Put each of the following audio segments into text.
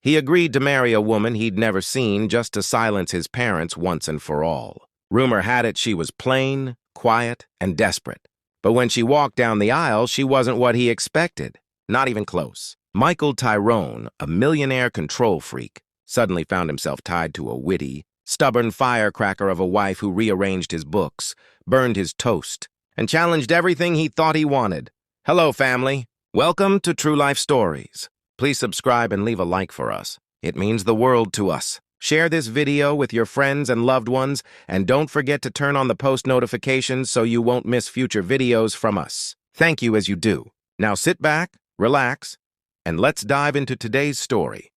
He agreed to marry a woman he'd never seen just to silence his parents once and for all. Rumor had it she was plain, quiet, and desperate. But when she walked down the aisle, she wasn't what he expected. Not even close. Michael Tyrone, a millionaire control freak, suddenly found himself tied to a witty, stubborn firecracker of a wife who rearranged his books, burned his toast, and challenged everything he thought he wanted. Hello, family. Welcome to True Life Stories. Please subscribe and leave a like for us. It means the world to us. Share this video with your friends and loved ones, and don't forget to turn on the post notifications so you won't miss future videos from us. Thank you as you do. Now sit back, relax, and let's dive into today's story.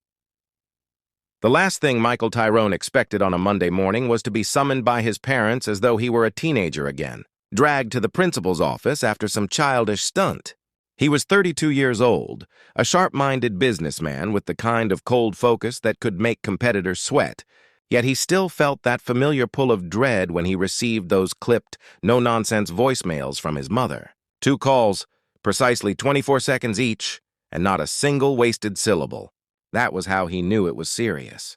The last thing Michael Tyrone expected on a Monday morning was to be summoned by his parents as though he were a teenager again, dragged to the principal's office after some childish stunt. He was 32 years old, a sharp-minded businessman with the kind of cold focus that could make competitors sweat, yet he still felt that familiar pull of dread when he received those clipped, no-nonsense voicemails from his mother. 2 calls, precisely 24 seconds each, and not a single wasted syllable. That was how he knew it was serious.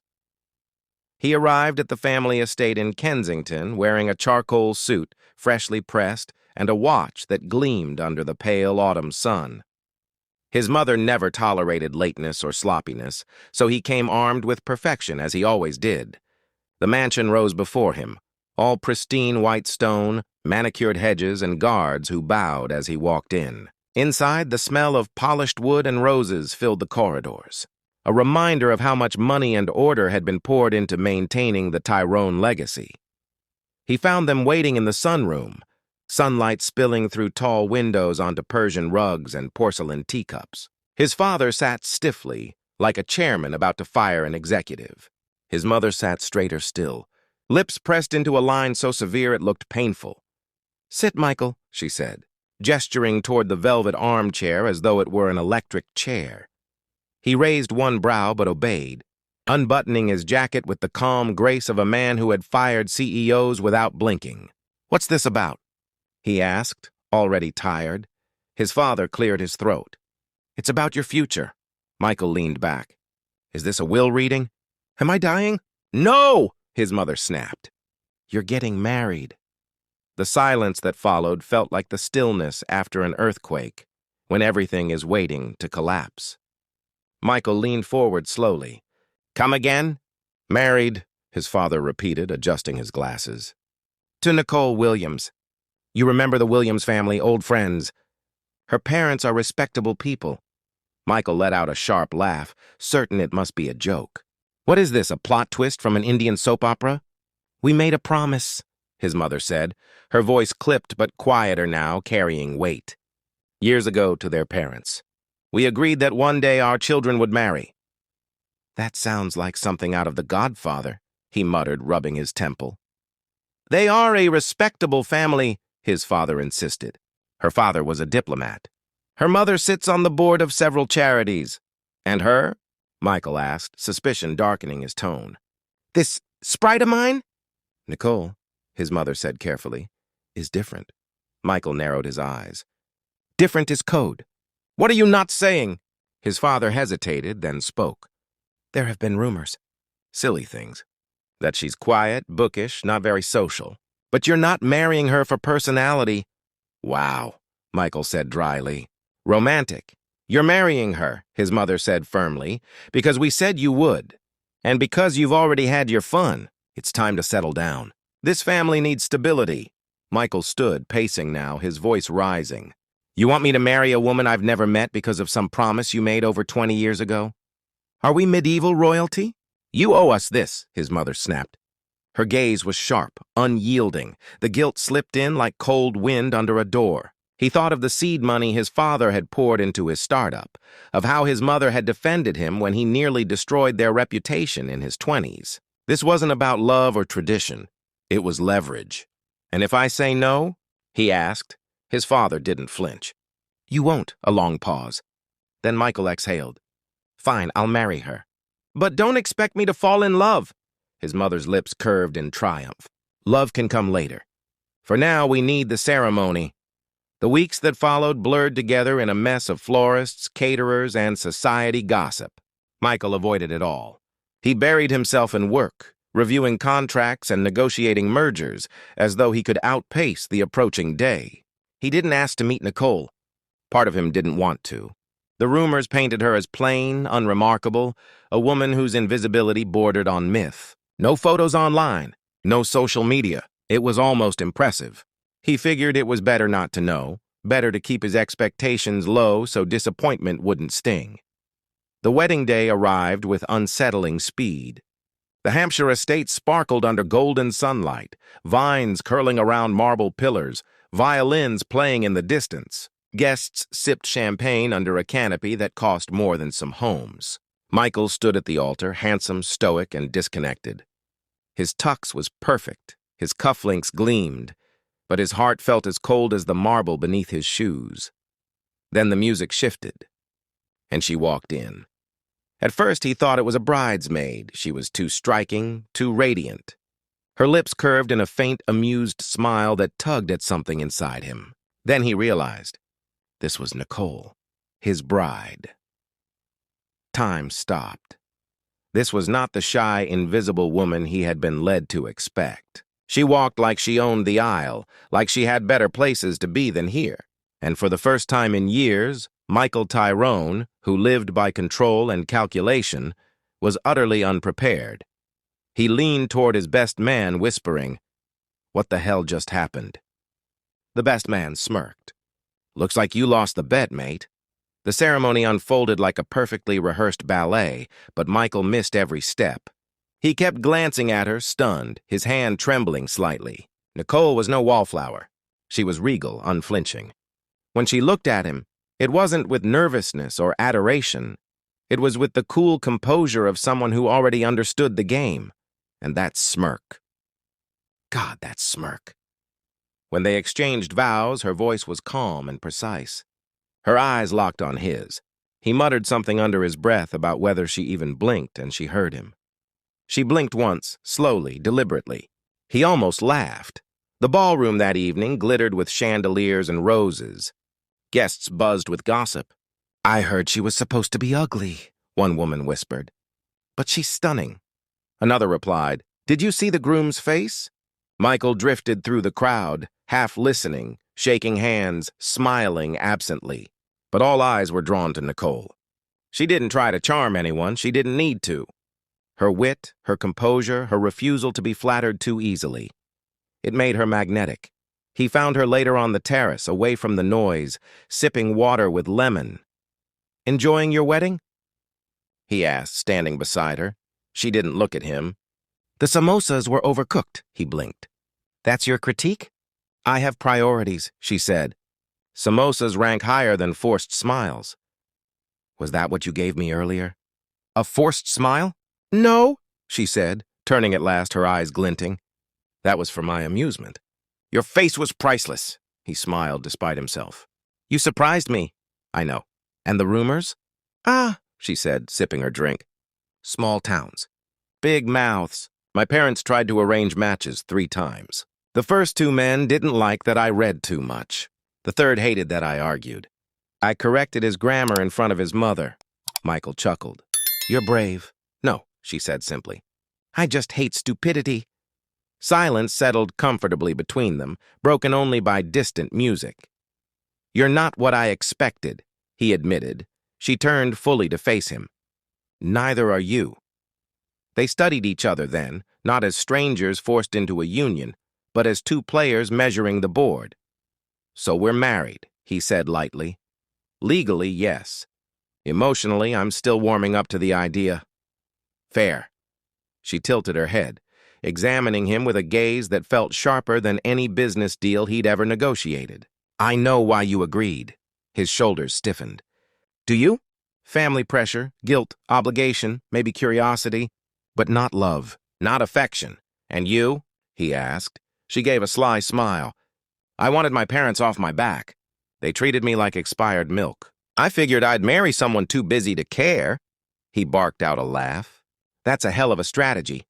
He arrived at the family estate in Kensington wearing a charcoal suit, freshly pressed, and a watch that gleamed under the pale autumn sun. His mother never tolerated lateness or sloppiness, so he came armed with perfection as he always did. The mansion rose before him, all pristine white stone, manicured hedges, and guards who bowed as he walked in. Inside, the smell of polished wood and roses filled the corridors, a reminder of how much money and order had been poured into maintaining the Tyrone legacy. He found them waiting in the sunroom, sunlight spilling through tall windows onto Persian rugs and porcelain teacups. His father sat stiffly, like a chairman about to fire an executive. His mother sat straighter still, lips pressed into a line so severe it looked painful. "Sit, Michael," she said, gesturing toward the velvet armchair as though it were an electric chair. He raised one brow but obeyed, unbuttoning his jacket with the calm grace of a man who had fired CEOs without blinking. "What's this about?" he asked, already tired. His father cleared his throat. "It's about your future." Michael leaned back. "Is this a will reading? Am I dying?" "No!" his mother snapped. "You're getting married." The silence that followed felt like the stillness after an earthquake, when everything is waiting to collapse. Michael leaned forward slowly. "Come again?" "Married," his father repeated, adjusting his glasses. "To Nicole Williams. You remember the Williams family, old friends. Her parents are respectable people." Michael let out a sharp laugh, certain it must be a joke. "What is this, a plot twist from an Indian soap opera?" "We made a promise," his mother said, her voice clipped but quieter now, carrying weight. "Years ago to their parents. We agreed that one day our children would marry." "That sounds like something out of The Godfather," he muttered, rubbing his temple. "They are a respectable family," his father insisted. Her father was a diplomat. "Her mother sits on the board of several charities." "And her?" Michael asked, suspicion darkening his tone. "This sprite of mine?" "Nicole," his mother said carefully, "is different." Michael narrowed his eyes. "Different is code." "What are you not saying?" His father hesitated, then spoke. "There have been rumors." "Silly things. That she's quiet, bookish, not very social. But you're not marrying her for personality." "Wow," Michael said dryly. "Romantic. You're marrying her," his mother said firmly, "because we said you would. And because you've already had your fun. It's time to settle down. This family needs stability." Michael stood, pacing now, his voice rising. "You want me to marry a woman I've never met because of some promise you made over 20 years ago? Are we medieval royalty? You owe us this," his mother snapped. Her gaze was sharp, unyielding. The guilt slipped in like cold wind under a door. He thought of the seed money his father had poured into his startup, of how his mother had defended him when he nearly destroyed their reputation in his 20s. This wasn't about love or tradition. It was leverage. "And if I say no?" he asked. His father didn't flinch. "You won't." A long pause. Then Michael exhaled. "Fine, I'll marry her." "But don't expect me to fall in love." His mother's lips curved in triumph. "Love can come later. For now, we need the ceremony." The weeks that followed blurred together in a mess of florists, caterers, and society gossip. Michael avoided it all. He buried himself in work, reviewing contracts and negotiating mergers as though he could outpace the approaching day. He didn't ask to meet Nicole. Part of him didn't want to. The rumors painted her as plain, unremarkable, a woman whose invisibility bordered on myth. No photos online, no social media. It was almost impressive. He figured it was better not to know, better to keep his expectations low so disappointment wouldn't sting. The wedding day arrived with unsettling speed. The Hampshire estate sparkled under golden sunlight, vines curling around marble pillars, violins playing in the distance. Guests sipped champagne under a canopy that cost more than some homes. Michael stood at the altar, handsome, stoic, and disconnected. His tux was perfect, his cufflinks gleamed, but his heart felt as cold as the marble beneath his shoes. Then the music shifted, and she walked in. At first he thought it was a bridesmaid. She was too striking, too radiant. Her lips curved in a faint, amused smile that tugged at something inside him. Then he realized this was Nicole, his bride. Time stopped. This was not the shy, invisible woman he had been led to expect. She walked like she owned the aisle, like she had better places to be than here. And for the first time in years, Michael Tyrone, who lived by control and calculation, was utterly unprepared. He leaned toward his best man, whispering, "What the hell just happened?" The best man smirked. "Looks like you lost the bet, mate." The ceremony unfolded like a perfectly rehearsed ballet, but Michael missed every step. He kept glancing at her, stunned, his hand trembling slightly. Nicole was no wallflower. She was regal, unflinching. When she looked at him, it wasn't with nervousness or adoration. It was with the cool composure of someone who already understood the game. And that smirk. God, that smirk. When they exchanged vows, her voice was calm and precise. Her eyes locked on his. He muttered something under his breath about whether she even blinked, and she heard him. She blinked once, slowly, deliberately. He almost laughed. The ballroom that evening glittered with chandeliers and roses. Guests buzzed with gossip. "I heard she was supposed to be ugly," one woman whispered. "But she's stunning." Another replied, "Did you see the groom's face?" Michael drifted through the crowd, half listening, shaking hands, smiling absently. But all eyes were drawn to Nicole. She didn't try to charm anyone. She didn't need to. Her wit, her composure, her refusal to be flattered too easily. It made her magnetic. He found her later on the terrace, away from the noise, sipping water with lemon. "Enjoying your wedding?" he asked, standing beside her. She didn't look at him. "The samosas were overcooked," he blinked. "That's your critique?" "I have priorities," she said. "Samosas rank higher than forced smiles." "Was that what you gave me earlier? A forced smile?" "No," she said, turning at last, her eyes glinting. "That was for my amusement." "Your face was priceless," he smiled despite himself. "You surprised me." "I know. And the rumors?" "Ah," she said, sipping her drink. "Small towns. Big mouths. My parents tried to arrange matches 3 times. The first 2 men didn't like that I read too much. The third hated that I argued. I corrected his grammar in front of his mother." Michael chuckled. "You're brave." "No," she said simply. "I just hate stupidity." Silence settled comfortably between them, broken only by distant music. "You're not what I expected," he admitted. She turned fully to face him. "Neither are you." They studied each other then, not as strangers forced into a union, but as 2 players measuring the board. "So we're married," he said lightly. "Legally, yes. Emotionally, I'm still warming up to the idea." "Fair." She tilted her head, examining him with a gaze that felt sharper than any business deal he'd ever negotiated. "I know why you agreed." His shoulders stiffened. "Do you?" "Family pressure, guilt, obligation, maybe curiosity, but not love, not affection." "And you?" he asked. She gave a sly smile. "I wanted my parents off my back. They treated me like expired milk. I figured I'd marry someone too busy to care." He barked out a laugh. "That's a hell of a strategy."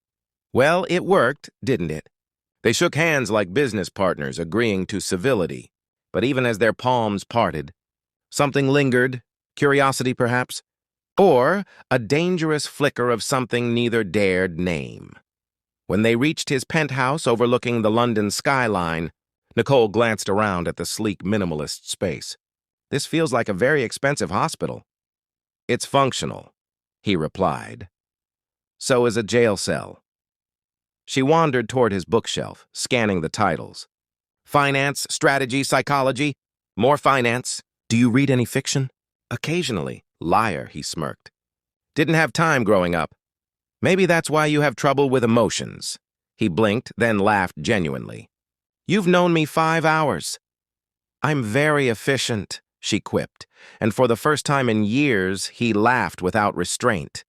"Well, it worked, didn't it?" They shook hands like business partners, agreeing to civility. But even as their palms parted, something lingered, curiosity perhaps. or a dangerous flicker of something neither dared name. When they reached his penthouse overlooking the London skyline, Nicole glanced around at the sleek minimalist space. "This feels like a very expensive hospital." "It's functional," he replied. "So is a jail cell." She wandered toward his bookshelf, scanning the titles. "Finance, strategy, psychology. More finance. Do you read any fiction?" "Occasionally." "Liar," he smirked. "Didn't have time growing up." "Maybe that's why you have trouble with emotions." He blinked, then laughed genuinely. "You've known me 5 hours." "I'm very efficient," she quipped, and for the first time in years, he laughed without restraint.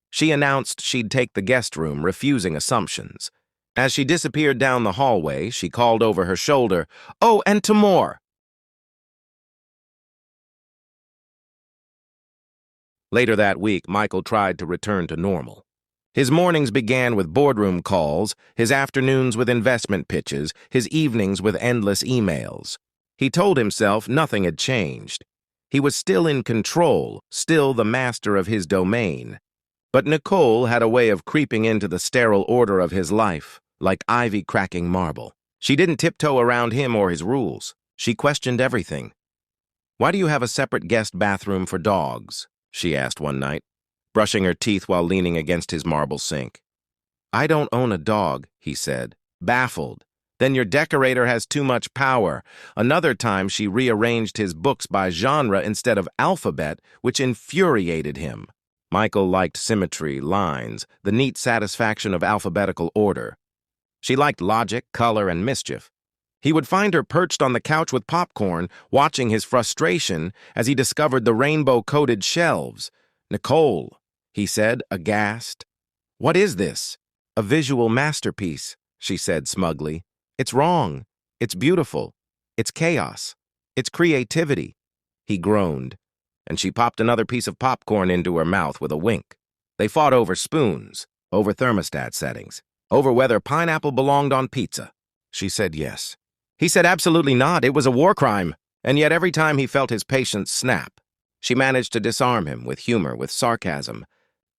She announced she'd take the guest room, refusing assumptions. As she disappeared down the hallway, she called over her shoulder, "Oh, and to more." Later that week, Michael tried to return to normal. His mornings began with boardroom calls, his afternoons with investment pitches, his evenings with endless emails. He told himself nothing had changed. He was still in control, still the master of his domain. But Nicole had a way of creeping into the sterile order of his life, like ivy cracking marble. She didn't tiptoe around him or his rules. She questioned everything. "Why do you have a separate guest bathroom for dogs?" she asked one night, brushing her teeth while leaning against his marble sink. "I don't own a dog," he said, baffled. "Then your decorator has too much power." Another time she rearranged his books by genre instead of alphabet, which infuriated him. Michael liked symmetry, lines, the neat satisfaction of alphabetical order. She liked logic, color, and mischief. He would find her perched on the couch with popcorn, watching his frustration as he discovered the rainbow-coated shelves. "Nicole," he said, aghast. "What is this?" "A visual masterpiece," she said smugly. "It's wrong. It's beautiful. It's chaos. It's creativity." He groaned, and she popped another piece of popcorn into her mouth with a wink. They fought over spoons, over thermostat settings, over whether pineapple belonged on pizza. She said yes. He said absolutely not. It was a war crime. And yet every time he felt his patience snap, she managed to disarm him with humor, with sarcasm,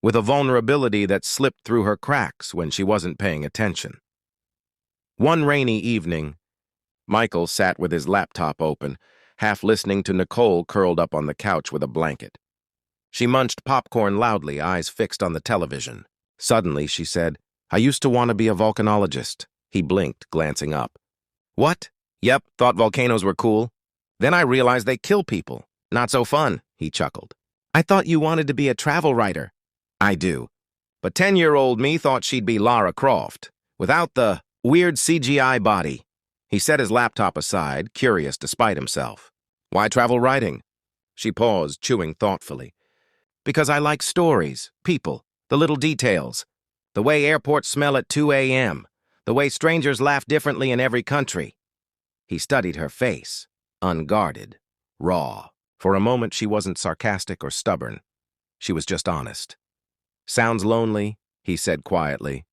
with a vulnerability that slipped through her cracks when she wasn't paying attention. One rainy evening, Michael sat with his laptop open, half listening to Nicole curled up on the couch with a blanket. She munched popcorn loudly, eyes fixed on the television. Suddenly, she said, "I used to want to be a volcanologist." He blinked, glancing up. "What?" "Yep, thought volcanoes were cool. Then I realized they kill people. Not so fun," he chuckled. "I thought you wanted to be a travel writer." "I do. But 10-year-old me thought she'd be Lara Croft, without the weird CGI body." He set his laptop aside, curious despite himself. "Why travel writing?" She paused, chewing thoughtfully. "Because I like stories, people, the little details. The way airports smell at 2 a.m., the way strangers laugh differently in every country." He studied her face, unguarded, raw. For a moment, she wasn't sarcastic or stubborn. She was just honest. "Sounds lonely," he said quietly.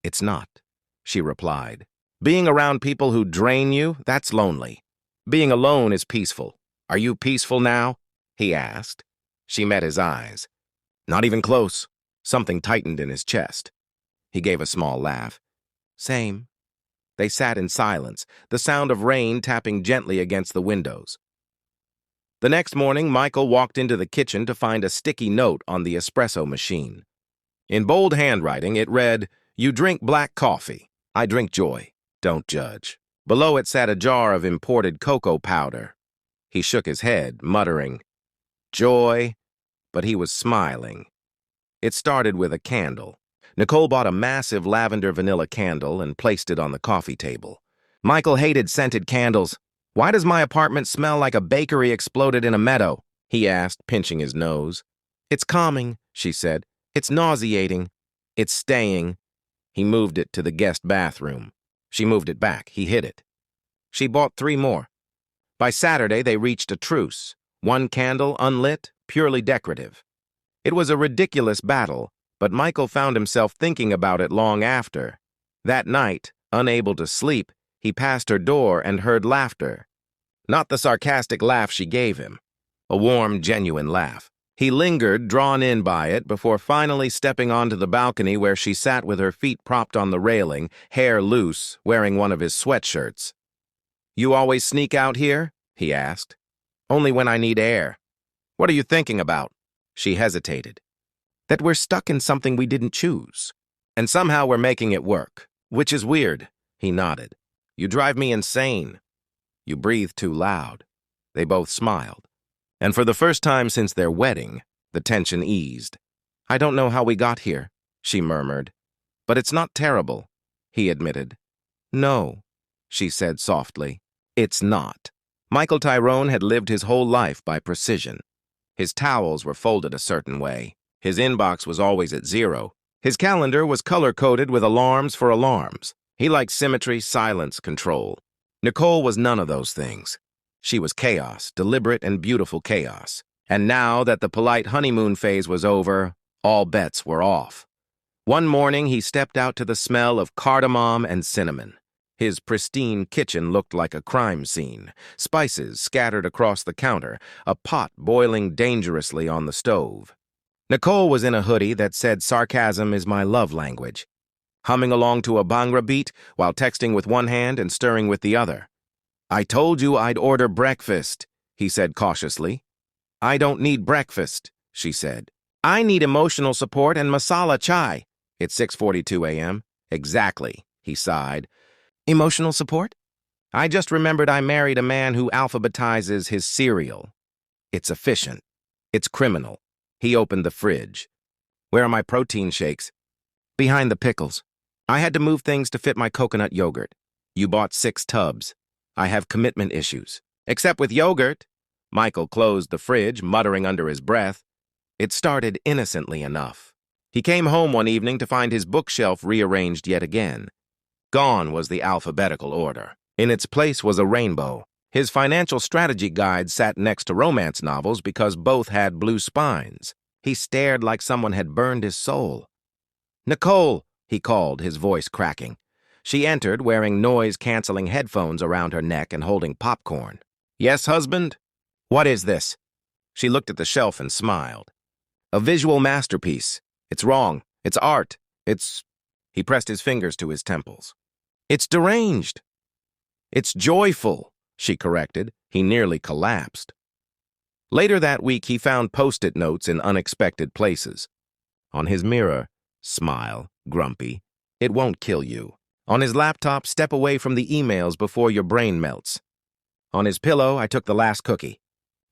"It's not," she replied. "Being around people who drain you, that's lonely. Being alone is peaceful. Are you peaceful now?" he asked. She met his eyes. "Not even close." Something tightened in his chest. He gave a small laugh. "Same." They sat in silence, the sound of rain tapping gently against the windows. The next morning, Michael walked into the kitchen to find a sticky note on the espresso machine. In bold handwriting, it read, "You drink black coffee. I drink joy. Don't judge." Below it sat a jar of imported cocoa powder. He shook his head, muttering, "Joy," but he was smiling. It started with a candle. Nicole bought a massive lavender vanilla candle and placed it on the coffee table. Michael hated scented candles. "Why does my apartment smell like a bakery exploded in a meadow?" he asked, pinching his nose. "It's calming," she said. "It's nauseating. It's staying." He moved it to the guest bathroom. She moved it back. He hid it. She bought 3 more. By Saturday, they reached a truce. 1 candle, unlit, purely decorative. It was a ridiculous battle, but Michael found himself thinking about it long after. That night, unable to sleep, he passed her door and heard laughter. Not the sarcastic laugh she gave him. A warm, genuine laugh. He lingered, drawn in by it, before finally stepping onto the balcony where she sat with her feet propped on the railing, hair loose, wearing one of his sweatshirts. "You always sneak out here?" he asked. "Only when I need air." "What are you thinking about?" She hesitated. "That we're stuck in something we didn't choose. And somehow we're making it work, which is weird." He nodded. "You drive me insane." "You breathe too loud." They both smiled. And for the first time since their wedding, the tension eased. "I don't know how we got here," she murmured. "But it's not terrible," he admitted. "No," she said softly. "It's not." Michael Tyrone had lived his whole life by precision. His towels were folded a certain way. His inbox was always at 0. His calendar was color-coded with alarms for alarms. He liked symmetry, silence, control. Nicole was none of those things. She was chaos, deliberate and beautiful chaos. And now that the polite honeymoon phase was over, all bets were off. One morning, he stepped out to the smell of cardamom and cinnamon. His pristine kitchen looked like a crime scene, spices scattered across the counter, a pot boiling dangerously on the stove. Nicole was in a hoodie that said "Sarcasm is my love language," humming along to a Bhangra beat while texting with one hand and stirring with the other. "I told you I'd order breakfast," he said cautiously. "I don't need breakfast," she said. "I need emotional support and masala chai." "It's 6:42 a.m. "Exactly," he sighed. "Emotional support?" "I just remembered I married a man who alphabetizes his cereal. It's efficient. It's criminal." He opened the fridge. "Where are my protein shakes?" "Behind the pickles. I had to move things to fit my coconut yogurt." "You bought 6 tubs. I have commitment issues." "Except with yogurt." Michael closed the fridge, muttering under his breath. It started innocently enough. He came home one evening to find his bookshelf rearranged yet again. Gone was the alphabetical order. In its place was a rainbow. His financial strategy guide sat next to romance novels because both had blue spines. He stared like someone had burned his soul. "Nicole," he called, his voice cracking. She entered, wearing noise-canceling headphones around her neck and holding popcorn. "Yes, husband?" "What is this?" She looked at the shelf and smiled. "A visual masterpiece. It's wrong. It's art. It's—" He pressed his fingers to his temples. "It's deranged." "It's joyful," she corrected. He nearly collapsed. Later that week, he found Post-it notes in unexpected places. On his mirror, "Smile, grumpy. It won't kill you." On his laptop, "Step away from the emails before your brain melts." On his pillow, "I took the last cookie."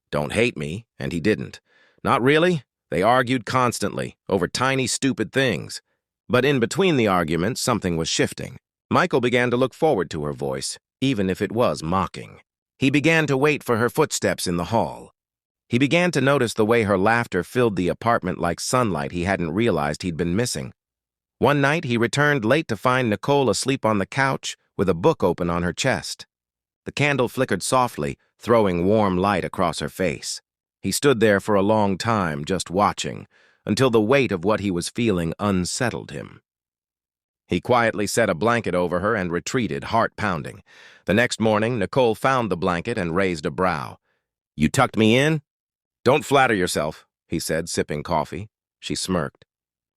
"Don't hate me," and he didn't. "Not really." They argued constantly, over tiny, stupid things. But in between the arguments, something was shifting. Michael began to look forward to her voice, even if it was mocking. He began to wait for her footsteps in the hall. He began to notice the way her laughter filled the apartment like sunlight he hadn't realized he'd been missing. One night, he returned late to find Nicole asleep on the couch with a book open on her chest. The candle flickered softly, throwing warm light across her face. He stood there for a long time, just watching, until the weight of what he was feeling unsettled him. He quietly set a blanket over her and retreated, heart pounding. The next morning, Nicole found the blanket and raised a brow. "You tucked me in?" "Don't flatter yourself," he said, sipping coffee. She smirked.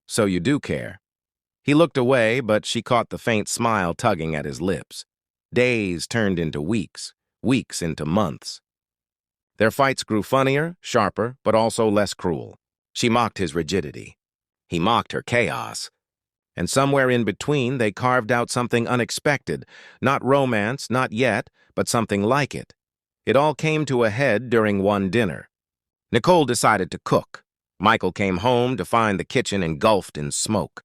"So you do care." He looked away, but she caught the faint smile tugging at his lips. Days turned into weeks, weeks into months. Their fights grew funnier, sharper, but also less cruel. She mocked his rigidity. He mocked her chaos. And somewhere in between, they carved out something unexpected. Not romance, not yet, but something like it. It all came to a head during one dinner. Nicole decided to cook. Michael came home to find the kitchen engulfed in smoke.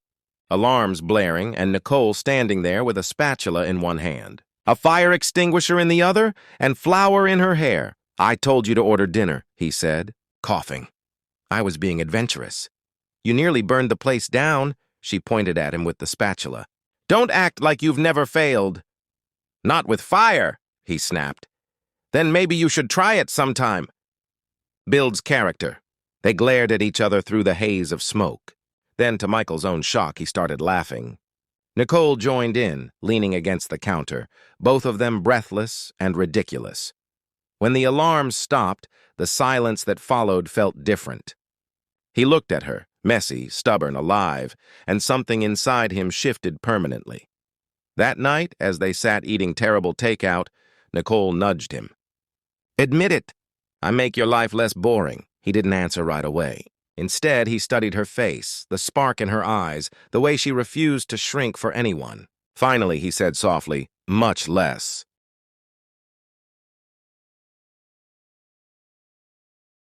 Alarms blaring, and Nicole standing there with a spatula in one hand, a fire extinguisher in the other, and flour in her hair. "I told you to order dinner," he said, coughing. "I was being adventurous." "You nearly burned the place down," she pointed at him with the spatula. "Don't act like you've never failed." "Not with fire," he snapped. "Then maybe you should try it sometime." Builds character. They glared at each other through the haze of smoke. Then, to Michael's own shock, he started laughing. Nicole joined in, leaning against the counter, both of them breathless and ridiculous. When the alarms stopped, the silence that followed felt different. He looked at her, messy, stubborn, alive, and something inside him shifted permanently. That night, as they sat eating terrible takeout, Nicole nudged him. "Admit it. I make your life less boring." He didn't answer right away. Instead, he studied her face, the spark in her eyes, the way she refused to shrink for anyone. Finally, he said softly, "Much less."